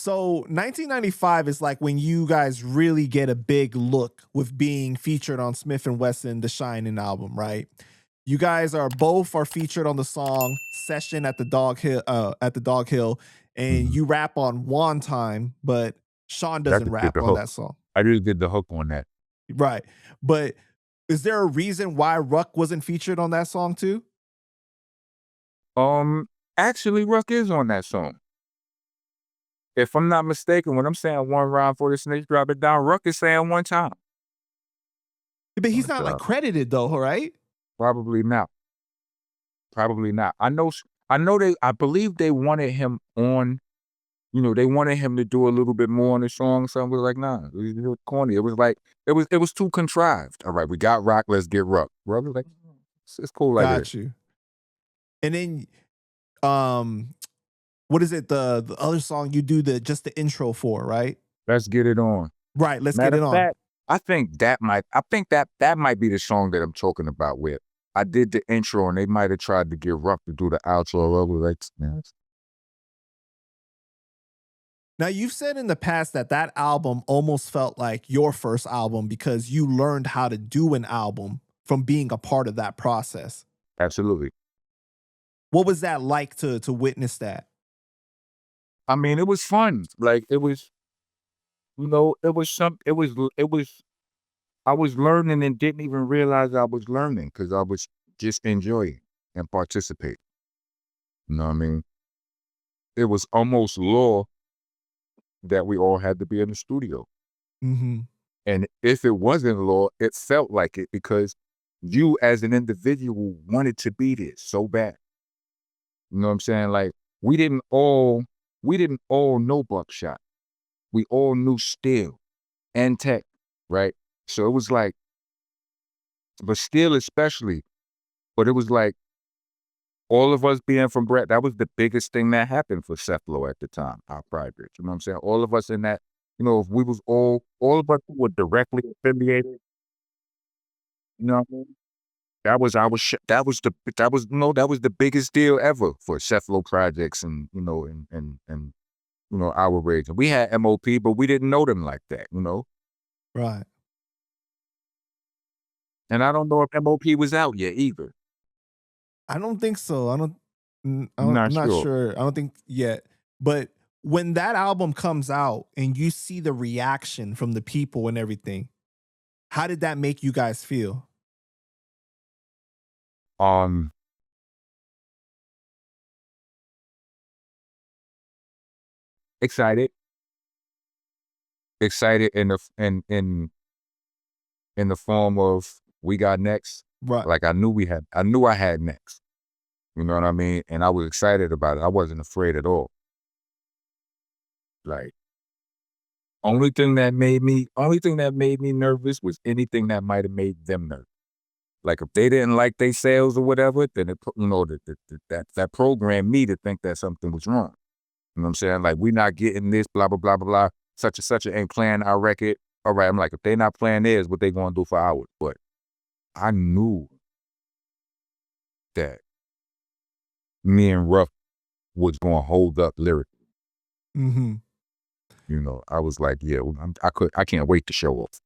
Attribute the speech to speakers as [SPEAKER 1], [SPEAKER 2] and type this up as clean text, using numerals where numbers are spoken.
[SPEAKER 1] So 1995 is like when you guys really get a big look with being featured on Smif-N-Wessun, the Shinin album, right? You guys are featured on the song Session at the Dog Hill, and you rap on One Time, but Sean doesn't rap on that song.
[SPEAKER 2] I just did the hook on that.
[SPEAKER 1] Right. But is there a reason why Ruck wasn't featured on that song too?
[SPEAKER 2] Actually, Ruck is on that song. If I'm not mistaken, when I'm saying one rhyme for the snakes, drop it down, Ruck is saying One Time.
[SPEAKER 1] But he's not like credited though, right?
[SPEAKER 2] Probably not. Probably not. I believe they wanted him on, they wanted him to do a little bit more on the song. So I was like, nah, it was corny. It was like, it was too contrived. All right, we got Rock, let's get Ruck. Ruck was like, it's cool like that.
[SPEAKER 1] Got you. And then, what is it? The other song you do just the intro for, right?
[SPEAKER 2] Let's Get It On.
[SPEAKER 1] Right, Let's Get It On.
[SPEAKER 2] I think that might be the song that I'm talking about with. I did the intro and they might have tried to get Ruck to do the outro. I was like, yes.
[SPEAKER 1] Now, you've said in the past that album almost felt like your first album because you learned how to do an album from being a part of that process.
[SPEAKER 2] Absolutely.
[SPEAKER 1] What was that like to witness that?
[SPEAKER 2] I mean, it was fun. Like, it was, I was learning and didn't even realize I was learning because I was just enjoying and participating. You know what I mean? It was almost law that we all had to be in the studio.
[SPEAKER 1] Mm-hmm.
[SPEAKER 2] And if it wasn't law, it felt like it because you as an individual wanted to be there so bad. You know what I'm saying? Like, we didn't all know Buckshot. We all knew Steel and Tech, right? So it was like, but Steel especially, but it was like all of us being from Brett, that was the biggest thing that happened for Cephalo at the time, our private. You know what I'm saying? All of us in that, if we was all of us were directly affiliated, you know what I mean? That was the biggest deal ever for Cephalo projects and our region. We had MOP, but we didn't know them like that,
[SPEAKER 1] Right.
[SPEAKER 2] And I don't know if MOP was out yet either.
[SPEAKER 1] I don't think so. I'm
[SPEAKER 2] not
[SPEAKER 1] sure. I don't think yet. But when that album comes out and you see the reaction from the people and everything, how did that make you guys feel?
[SPEAKER 2] Excited in the form of we got next.
[SPEAKER 1] Right.
[SPEAKER 2] Like I knew I had next. You know what I mean? And I was excited about it. I wasn't afraid at all. Like, only thing that made me nervous was anything that might have made them nervous. Like if they didn't like their sales or whatever, then that programmed me to think that something was wrong. You know what I'm saying? Like, we not getting this, blah, blah, blah, blah, blah. Such and such ain't playing our record. All right, I'm like, if they not playing theirs, what they gonna do for ours? But I knew that me and Ruff was gonna hold up lyrically.
[SPEAKER 1] Mm-hmm.
[SPEAKER 2] I was like, yeah, I can't wait to show off.